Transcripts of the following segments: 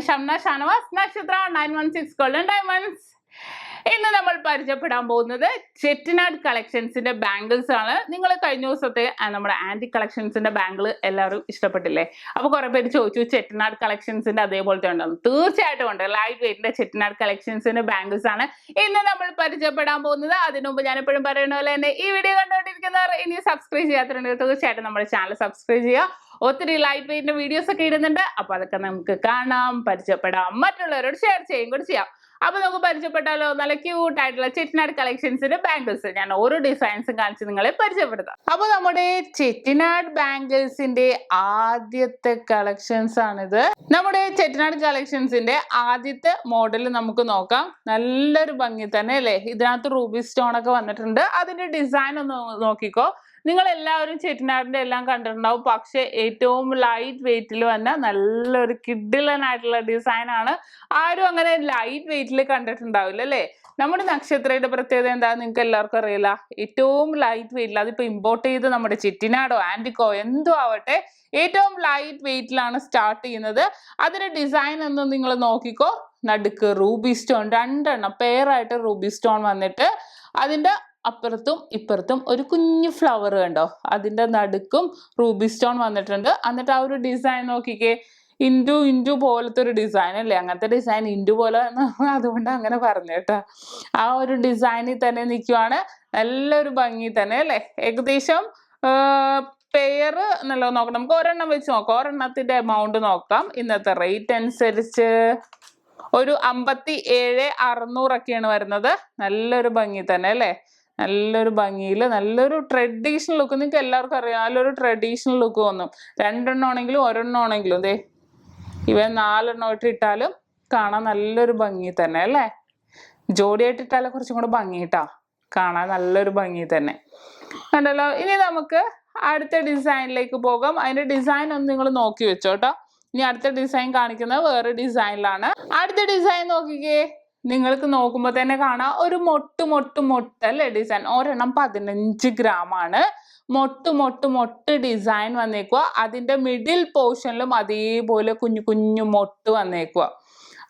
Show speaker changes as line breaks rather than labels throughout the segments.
Shamna Shanavas, Nakshatra 916 Golden Diamonds. ഇന്ന് നമ്മൾ പരിചയപ്പെടാൻ പോകുന്നത് ചെട്ടിനാട് കളക്ഷൻസിന്റെ ബാംഗിൾസ് ആണ്. നിങ്ങൾ കഴിഞ്ഞ ദിവസത്തെ നമ്മുടെ ആന്റി കളക്ഷൻസിന്റെ ബാംഗിൾ എല്ലാവരും ഇഷ്ടപ്പെട്ടില്ലേ? അപ്പോൾ കുറെ പേര് ചോദിച്ചു ചെട്ടിനാട് കളക്ഷൻസിന്റെ അതേപോലത്തെ ഉണ്ടെന്ന്. തീർച്ചയായിട്ടും ഉണ്ട്. ലൈറ്റ് വെയിറ്റിന്റെ ചെട്ടിനാട് കളക്ഷൻസിന്റെ ബാംഗിൾസ് ആണ് ഇന്ന് നമ്മൾ പരിചയപ്പെടാൻ പോകുന്നത്. അതിനു മുമ്പ് ഞാൻ എപ്പോഴും പറയുന്ന പോലെ തന്നെ ഈ വീഡിയോ കണ്ടുകൊണ്ടിരിക്കുന്നവർ ഇനി സബ്സ്ക്രൈബ് ചെയ്യാത്തവരുണ്ടെങ്കിൽ തീർച്ചയായിട്ടും നമ്മുടെ ചാനൽ സബ്സ്ക്രൈബ് ചെയ്യുക. ഒത്തിരി ലൈറ്റ് വെയിറ്റിന്റെ വീഡിയോസ് ഒക്കെ ഇടുന്നുണ്ട്. അപ്പൊ അതൊക്കെ നമുക്ക് കാണാം, പരിചയപ്പെടാം, മറ്റുള്ളവരോട് ഷെയർ ചെയ്യുകയും കൂടി ചെയ്യാം. അപ്പൊ നമുക്ക് പരിചയപ്പെട്ടാലോ? നല്ല ക്യൂട്ട് ആയിട്ടുള്ള ചെട്ടിനാട് കളക്ഷൻസിന്റെ ബാംഗിൾസ് ഞാൻ ഓരോ ഡിസൈൻസും കാണിച്ച് നിങ്ങളെ പരിചയപ്പെടുത്താം. അപ്പൊ നമ്മുടെ ചെട്ടിനാട് ബാംഗിൾസിന്റെ ആദ്യത്തെ കളക്ഷൻസ് ആണിത്. നമ്മുടെ ചെട്ടിനാട് കളക്ഷൻസിന്റെ ആദ്യത്തെ മോഡൽ നമുക്ക് നോക്കാം. നല്ലൊരു ഭംഗി തന്നെ അല്ലേ? ഇതിനകത്ത് റൂബി സ്റ്റോൺ ഒക്കെ വന്നിട്ടുണ്ട്. അതിന്റെ ഡിസൈൻ ഒന്ന് നോക്കിക്കോ. നിങ്ങൾ എല്ലാവരും ചെട്ടിനാടിന്റെ എല്ലാം കണ്ടിട്ടുണ്ടാവും. പക്ഷെ ഏറ്റവും ലൈറ്റ് വെയിറ്റിൽ വന്ന നല്ലൊരു കിഡിലനായിട്ടുള്ള ഡിസൈൻ ആണ്. ആരും അങ്ങനെ ലൈറ്റ് വെയിറ്റിൽ കണ്ടിട്ടുണ്ടാവില്ല അല്ലേ? നമ്മുടെ നക്ഷത്രയുടെ പ്രത്യേകത എന്താണെന്ന് നിങ്ങൾക്ക് എല്ലാവർക്കും അറിയില്ല. ഏറ്റവും ലൈറ്റ് വെയിറ്റിൽ, അതിപ്പോ ഇമ്പോർട്ട് ചെയ്ത് നമ്മുടെ ചെട്ടിനാടോ ആന്റിക്കോ എന്തോ ആവട്ടെ, ഏറ്റവും ലൈറ്റ് വെയിറ്റിലാണ് സ്റ്റാർട്ട് ചെയ്യുന്നത്. അതിന്റെ ഡിസൈൻ ഒന്ന് നിങ്ങൾ നോക്കിക്കോ. നടുക്ക് റൂബി സ്റ്റോൺ, രണ്ടെണ്ണം പെയറായിട്ട് റൂബി സ്റ്റോൺ വന്നിട്ട് അതിന്റെ അപ്പുറത്തും ഇപ്പുറത്തും ഒരു കുഞ്ഞു ഫ്ലവർ കണ്ടോ, അതിന്റെ നടുക്കും റൂബി സ്റ്റോൺ വന്നിട്ടുണ്ട്. എന്നിട്ട് ആ ഒരു ഡിസൈൻ നോക്കിക്കേ, ഇൻഡു പോലത്തെ ഒരു ഡിസൈൻ അല്ലേ? അങ്ങനത്തെ ഡിസൈൻ ഇൻഡു പോലെ അതുകൊണ്ട് അങ്ങനെ പറഞ്ഞു കേട്ടോ. ആ ഒരു ഡിസൈനിൽ തന്നെ നിൽക്കുവാണ്. നല്ലൊരു ഭംഗി തന്നെ അല്ലേ? ഏകദേശം പെയർ എന്നല്ലോ നോക്കാം. നമുക്ക് ഒരെണ്ണം വെച്ച് നോക്കാം. ഒരെണ്ണത്തിന്റെ എമൗണ്ട് നോക്കാം. ഇന്നത്തെ റേറ്റ് അനുസരിച്ച് ഒരു 57,600 വരുന്നത്. നല്ലൊരു ഭംഗി തന്നെ അല്ലേ? നല്ലൊരു ഭംഗിയിൽ നല്ലൊരു ട്രഡീഷണൽ ലുക്ക്. നിങ്ങൾക്ക് എല്ലാവർക്കും അറിയാം, നല്ലൊരു ട്രഡീഷണൽ ലുക്ക് തോന്നും. രണ്ടെണ്ണം ആണെങ്കിലും ഒരെണ്ണം ആണെങ്കിലും ദേ ഇവ 4 ഇട്ടാലും കാണാൻ നല്ലൊരു ഭംഗി തന്നെ അല്ലേ? ജോഡിയായിട്ട് ഇട്ടാലും കുറച്ചും കൂടെ ഭംഗി കിട്ടാ, കാണാൻ നല്ലൊരു ഭംഗി തന്നെ കണ്ടല്ലോ. ഇനി നമുക്ക് അടുത്ത ഡിസൈനിലേക്ക് പോകാം. അതിന്റെ ഡിസൈൻ ഒന്ന് നിങ്ങൾ നോക്കി വെച്ചോട്ടോ. ഇനി അടുത്ത ഡിസൈൻ കാണിക്കുന്നത് വേറെ ഡിസൈനിലാണ്. അടുത്ത ഡിസൈൻ നോക്കിക്കേ. നിങ്ങൾക്ക് നോക്കുമ്പോൾ തന്നെ കാണാം ഒരു മൊട്ട് അല്ലേ ഡിസൈൻ. ഒരെണ്ണം 15 ഗ്രാമാണ്. മൊട്ട് ഡിസൈൻ വന്നേക്കുക. അതിന്റെ മിഡിൽ പോർഷനിലും അതേപോലെ കുഞ്ഞു മൊട്ട് വന്നേക്കുക.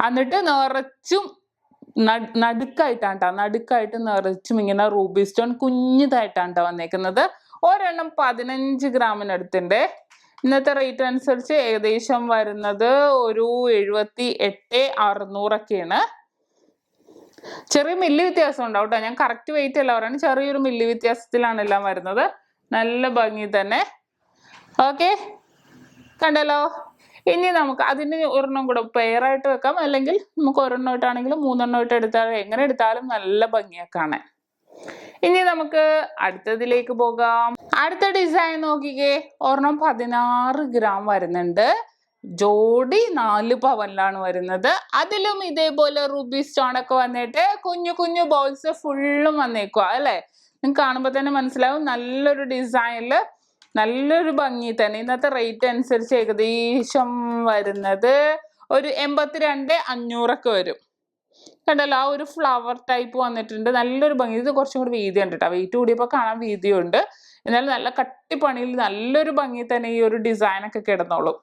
എന്നിട്ട് നിറച്ചും നടുക്കായിട്ട് നിറച്ചും ഇങ്ങനെ റൂബി സ്റ്റോൺ കുഞ്ഞിതായിട്ടാണ് വന്നേക്കുന്നത്. ഒരെണ്ണം 15 ഗ്രാമിനടുത്തുണ്ട്. ഇന്നത്തെ റേറ്റ് അനുസരിച്ച് ഏകദേശം വരുന്നത് ഒരു 78,600 ചെറിയ മില്ലി വ്യത്യാസം ഉണ്ടാവും കേട്ടോ. ഞാൻ കറക്റ്റ് വെയിറ്റ് അല്ല പറയുന്നത്, ചെറിയൊരു മില്ലി വ്യത്യാസത്തിലാണ് എല്ലാം വരുന്നത്. നല്ല ഭംഗി തന്നെ. ഓക്കെ, കണ്ടല്ലോ. ഇനി നമുക്ക് അതിന് ഒരെണ്ണം കൂടെ പെയറായിട്ട് വെക്കാം, അല്ലെങ്കിൽ നമുക്ക് ഒരെണ്ണമായിട്ടാണെങ്കിലും 3 എടുത്താലും എങ്ങനെ എടുത്താലും നല്ല ഭംഗിയാ കാണാൻ. ഇനി നമുക്ക് അടുത്തതിലേക്ക് പോകാം. അടുത്ത ഡിസൈൻ നോക്കിക്കേ. ഒരെണ്ണം 16 ഗ്രാം വരുന്നുണ്ട്. ജോഡി 4 പവനിലാണ് വരുന്നത്. അതിലും ഇതേപോലെ റൂബി സ്റ്റോൺ ഒക്കെ വന്നിട്ട് കുഞ്ഞു ബോൾസ് ഫുള്ളും വന്നേക്കുക അല്ലേ? നിങ്ങൾക്ക് കാണുമ്പോൾ തന്നെ മനസ്സിലാവും. നല്ലൊരു ഡിസൈനില് നല്ലൊരു ഭംഗി തന്നെ. ഇന്നത്തെ റേറ്റ് അനുസരിച്ച് ഏകദേശം വരുന്നത് ഒരു 82,500 വരും. കണ്ടല്ലോ, ആ ഒരു ഫ്ലവർ ടൈപ്പ് വന്നിട്ടുണ്ട്. നല്ലൊരു ഭംഗി. ഇത് കുറച്ചും കൂടി വീതി ഉണ്ട് കേട്ടോ. വെയിറ്റ് കൂടിയപ്പോൾ കാണാൻ വീതിയുണ്ട്. എന്നാലും നല്ല കട്ടിപ്പണിയിൽ നല്ലൊരു ഭംഗി തന്നെ ഈ ഒരു ഡിസൈനൊക്കെ കിടന്നോളും.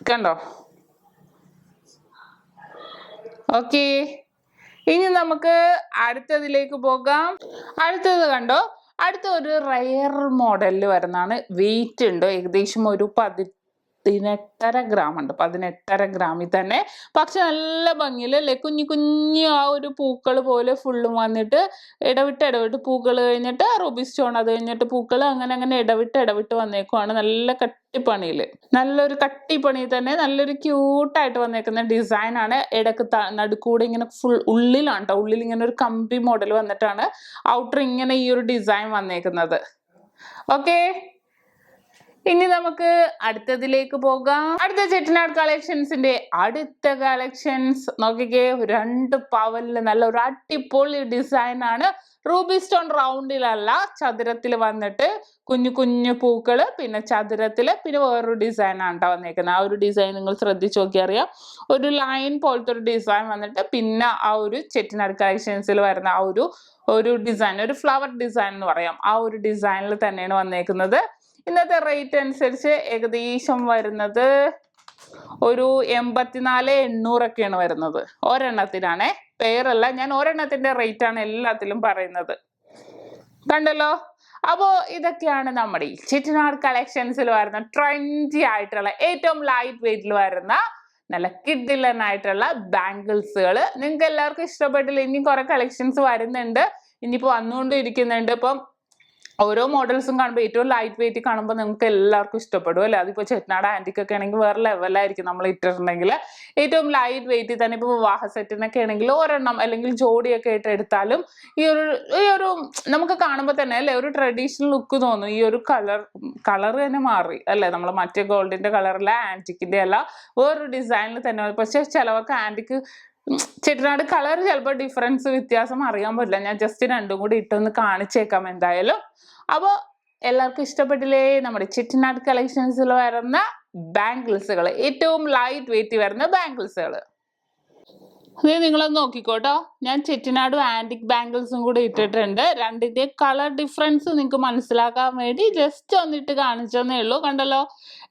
കണ്ടോ? ഓക്കെ, ഇനി നമുക്ക് അടുത്തതിലേക്ക് പോകാം. അടുത്തത് കണ്ടോ, അടുത്ത ഒരു റയർ മോഡലിൽ വരുന്നതാണ്. വെയിറ്റ് ഉണ്ട് ഏകദേശം ഒരു 18.5 ഗ്രാം ഉണ്ട്. 18.5 ഗ്രാമിൽ തന്നെ. പക്ഷെ നല്ല ഭംഗിയിൽ അല്ലേ? കുഞ്ഞു ആ ഒരു പൂക്കൾ പോലെ ഫുള്ളും വന്നിട്ട് ഇടവിട്ട് പൂക്കൾ കഴിഞ്ഞിട്ട് റൂബി സ്റ്റോൺ, അത് കഴിഞ്ഞിട്ട് പൂക്കൾ, അങ്ങനെ ഇടവിട്ട് വന്നേക്കുവാണ്. നല്ല കട്ടിപ്പണിയിൽ, നല്ലൊരു കട്ടിപ്പണി തന്നെ. നല്ലൊരു ക്യൂട്ടായിട്ട് വന്നേക്കുന്ന ഡിസൈനാണ്. ഇടക്ക് നടുക്കൂടെ ഇങ്ങനെ ഫുൾ ഉള്ളിലാണ് കേട്ടോ. ഉള്ളിൽ ഇങ്ങനെ ഒരു കമ്പി മോഡൽ വന്നിട്ടാണ് ഔട്ടർ ഇങ്ങനെ ഈ ഒരു ഡിസൈൻ വന്നേക്കുന്നത്. ഓക്കെ, ഇനി നമുക്ക് അടുത്തതിലേക്ക് പോകാം. അടുത്ത ചെട്ടിനാട് കളക്ഷൻസിന്റെ അടുത്ത കളക്ഷൻസ് നോക്കിക്കേ. 2 പവനില് നല്ല ഒരു അടിപൊളി ഡിസൈൻ ആണ്. റൂബി സ്റ്റോൺ റൗണ്ടിലല്ല, ചതുരത്തിൽ വന്നിട്ട് കുഞ്ഞു പൂക്കള്, പിന്നെ ചതുരത്തില്, പിന്നെ വേറൊരു ഡിസൈൻ ആണ് കേട്ടോ വന്നേക്കുന്നത്. ആ ഒരു ഡിസൈൻ നിങ്ങൾ ശ്രദ്ധിച്ച് നോക്കി അറിയാം. ഒരു ലൈൻ പോലത്തെ ഒരു ഡിസൈൻ വന്നിട്ട് പിന്നെ ആ ഒരു ചെട്ടിനാട് കളക്ഷൻസിൽ വരുന്ന ആ ഒരു ഡിസൈൻ, ഒരു ഫ്ലവർ ഡിസൈൻ എന്ന് പറയാം. ആ ഒരു ഡിസൈനിൽ തന്നെയാണ് വന്നേക്കുന്നത്. ഇന്നത്തെ റേറ്റ് അനുസരിച്ച് ഏകദേശം വരുന്നത് ഒരു 84,800 വരുന്നത് ഒരെണ്ണത്തിനാണേ, പേരല്ല, ഞാൻ ഒരെണ്ണത്തിന്റെ റേറ്റ് ആണ് എല്ലാത്തിലും പറയുന്നത്. കണ്ടല്ലോ. അപ്പോ ഇതൊക്കെയാണ് നമ്മുടെ ഈ ചെട്ടിനാട് കളക്ഷൻസിൽ വരുന്ന ട്രെൻഡി ആയിട്ടുള്ള ഏറ്റവും ലൈറ്റ് വെയിറ്റിൽ വരുന്ന നല്ല കിഡിലനായിട്ടുള്ള ബാംഗിൾസുകൾ. നിങ്ങൾക്ക് എല്ലാവർക്കും ഇഷ്ടപ്പെട്ടില്ല, ഇനി കുറെ കളക്ഷൻസ് വരുന്നുണ്ട്, ഇനിയിപ്പോ വന്നുകൊണ്ടിരിക്കുന്നുണ്ട്. ഇപ്പം ഓരോ മോഡൽസും കാണുമ്പോൾ ഏറ്റവും ലൈറ്റ് വെയിറ്റ് കാണുമ്പോൾ നിങ്ങൾക്ക് എല്ലാവർക്കും ഇഷ്ടപ്പെടും അല്ലേ. അതിപ്പോൾ ചെട്ടിനാട് ആൻറ്റിക്കൊക്കെ ആണെങ്കിൽ വേറെ ലെവലായിരിക്കും നമ്മൾ ഇട്ടിട്ടുണ്ടെങ്കിൽ. ഏറ്റവും ലൈറ്റ് വെയിറ്റ് തന്നെ ഇപ്പോൾ വിവാഹ സെറ്റിനൊക്കെ ആണെങ്കിൽ ഒരെണ്ണം അല്ലെങ്കിൽ ജോഡിയൊക്കെ ആയിട്ട് എടുത്താലും ഈ ഒരു നമുക്ക് കാണുമ്പോൾ തന്നെ അല്ലേ ഒരു ട്രഡീഷണൽ ലുക്ക് തോന്നും. ഈ ഒരു കളർ തന്നെ മാറി അല്ലേ, നമ്മൾ മറ്റേ ഗോൾഡിന്റെ കളറല്ല, ആൻറ്റിക്കിന്റെ അല്ല, വേറൊരു ഡിസൈനിൽ തന്നെ. പക്ഷെ ചിലവർക്ക് ആൻറ്റിക്ക് ചെട്ടിനാട് കളർ ചിലപ്പോൾ ഡിഫറൻസ് വ്യത്യാസം അറിയാൻ പറ്റില്ല. ഞാൻ ജസ്റ്റ് രണ്ടും കൂടി ഇട്ടൊന്ന് കാണിച്ചേക്കാം എന്തായാലും. അപ്പോൾ എല്ലാവർക്കും ഇഷ്ടപ്പെട്ടില്ലേ നമ്മുടെ ചെട്ടിനാട് കളക്ഷൻസിൽ വരുന്ന ബാംഗിൾസുകൾ, ഏറ്റവും ലൈറ്റ് വെയിറ്റ് വരുന്ന ബാംഗിൾസുകൾ. ഇത് നിങ്ങളൊന്ന് നോക്കിക്കോട്ടോ, ഞാൻ ചെട്ടിനാടും ആൻറ്റിക് ബാംഗിൾസും കൂടി ഇട്ടിട്ടുണ്ട്. രണ്ടിന്റെ കളർ ഡിഫറൻസ് നിങ്ങൾക്ക് മനസ്സിലാക്കാൻ വേണ്ടി ജസ്റ്റ് ഒന്നിട്ട് കാണിച്ചെന്നേ ഉള്ളൂ. കണ്ടല്ലോ,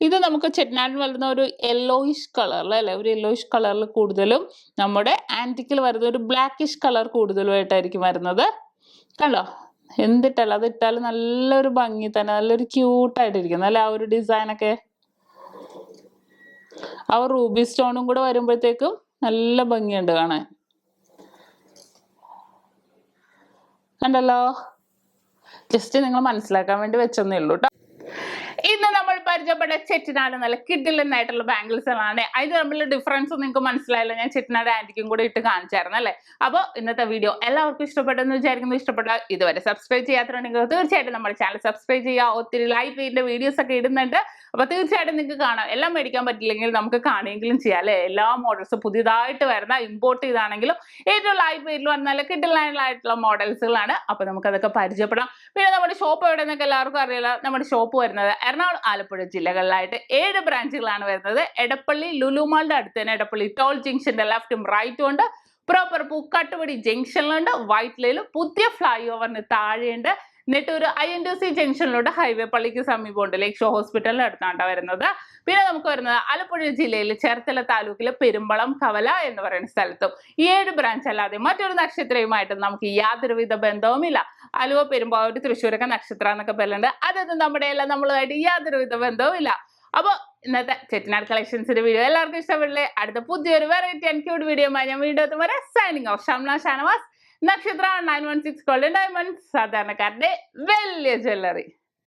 ഇത് നമുക്ക് ചെട്ടിനാടിൽ വരുന്ന ഒരു യെല്ലോയിഷ് കളറിൽ അല്ലേ, ഒരു യെല്ലോയിഷ് കളറിൽ കൂടുതലും, നമ്മുടെ ആൻറ്റിക്കിൽ വരുന്ന ഒരു ബ്ലാക്കിഷ് കളർ കൂടുതലുമായിട്ടായിരിക്കും വരുന്നത്. കണ്ടോ, എന്തിട്ടല്ല അത് ഇട്ടാലും നല്ലൊരു ഭംഗി തന്നെ, നല്ലൊരു ക്യൂട്ടായിട്ടിരിക്കുന്നു അല്ലെ. ആ ഒരു ഡിസൈനൊക്കെ ആ റൂബി സ്റ്റോണും കൂടെ വരുമ്പോഴത്തേക്കും നല്ല ഭംഗിയുണ്ട് കാണാൻ. കണ്ടല്ലോ, ജസ്റ്റ് നിങ്ങൾ മനസ്സിലാക്കാൻ വേണ്ടി വെച്ചൊന്നേ ഉള്ളൂ കേട്ടോ. ഇന്ന് നമ്മൾ പരിചയപ്പെട്ട ചെട്ടിനാട് നല്ല കിഡിലനായിട്ടുള്ള ബാംഗിൾസുകളാണ്. അതിന് തമ്മിലുള്ള ഡിഫറൻസ് നിങ്ങൾക്ക് മനസ്സിലായല്ലോ, ഞാൻ ചെട്ടിനാട് ആൻറ്റിക്കും കൂടെ ഇട്ട് കാണിച്ചായിരുന്നു അല്ലേ. അപ്പോൾ ഇന്നത്തെ വീഡിയോ എല്ലാവർക്കും ഇഷ്ടപ്പെട്ടെന്ന് വിചാരിക്കുന്നു. ഇഷ്ടപ്പെട്ടാൽ ഇതുവരെ സബ്സ്ക്രൈബ് ചെയ്യാത്തതുണ്ടെങ്കിൽ തീർച്ചയായിട്ടും നമ്മുടെ ചാനൽ സബ്സ്ക്രൈബ് ചെയ്യുക. ഒത്തിരി ലൈറ്റ് വെയിറ്റിന്റെ വീഡിയോസ് ഒക്കെ ഇടുന്നുണ്ട്, അപ്പോൾ തീർച്ചയായിട്ടും നിങ്ങൾക്ക് കാണാം. എല്ലാം മേടിക്കാൻ പറ്റില്ലെങ്കിൽ നമുക്ക് കാണുകയെങ്കിലും ചെയ്യാം അല്ലേ. എല്ലാ മോഡൽസും പുതിയതായിട്ട് വരുന്ന ഇമ്പോർട്ട് ചെയ്താണെങ്കിലും ഏറ്റവും ലൈറ്റ് വെയിറ്റിൽ വന്ന നല്ല കിഡിലനായിട്ടുള്ള മോഡൽസുകളാണ്. അപ്പോൾ നമുക്കതൊക്കെ പരിചയപ്പെടാം. പിന്നെ നമ്മുടെ ഷോപ്പ് എവിടെ നിന്നൊക്കെ എല്ലാവർക്കും അറിയില്ല. നമ്മുടെ ഷോപ്പ് വരുന്നത് എറണാകുളം, ആലപ്പുഴ ജില്ലകളിലായിട്ട് 7 ബ്രാഞ്ചുകളാണ് വരുന്നത്. എടപ്പള്ളി ലുലു മാളിന്റെ അടുത്ത് തന്നെ എടപ്പള്ളി ടോൾ ജംഗ്ഷന്റെ ലെഫ്റ്റും റൈറ്റും ഉണ്ട്. പ്രോപ്പർ പൂക്കാട്ടുപടി ജംഗ്ഷനിലുണ്ട്. വൈറ്റിലയിലും പുതിയ ഫ്ലൈ ഓവറിന് താഴെയുണ്ട്. എന്നിട്ട് ഒരു INTC ജംഗ്ഷനിലൂടെ ഹൈവേ പള്ളിക്ക് സമീപമുണ്ട്. ലേക്ക് ഷോ ഹോസ്പിറ്റലിന് അടുത്താണ് വരുന്നത്. പിന്നെ നമുക്ക് വരുന്നത് ആലപ്പുഴ ജില്ലയിൽ ചേർത്തല താലൂക്കിലെ പെരുമ്പളം കവല എന്ന് പറയുന്ന സ്ഥലത്തും. ഈ 7 ബ്രാഞ്ച് അല്ലാതെ മറ്റൊരു നക്ഷത്രയുമായിട്ട് നമുക്ക് യാതൊരുവിധ ബന്ധവുമില്ല. ആലുവ, പെരുമ്പാവൂർ, തൃശ്ശൂരൊക്കെ നക്ഷത്ര എന്നൊക്കെ പേരുണ്ട്. അതൊന്നും നമ്മുടെ എല്ലാം നമ്മളുമായിട്ട് യാതൊരുവിധ ബന്ധവുമില്ല. അപ്പോൾ ഇന്നത്തെ ചെട്ടിനാട് കളക്ഷൻസിന്റെ വീഡിയോ എല്ലാവർക്കും ഇഷ്ടപ്പെടില്ലേ. അടുത്ത പുതിയൊരു വെറൈറ്റി ആൻഡ് ക്യൂട്ട് വീഡിയോ ഞാൻ വീണ്ടും എത്തും. സൈനിങ് ഓഫ്, ഷംന ഷാനവാസ്, നക്ഷത്ര 916 ഗോൾഡൻ ഡയമണ്ട്സ്, സാധാരണക്കാരുടെ വലിയ ജ്വല്ലറി.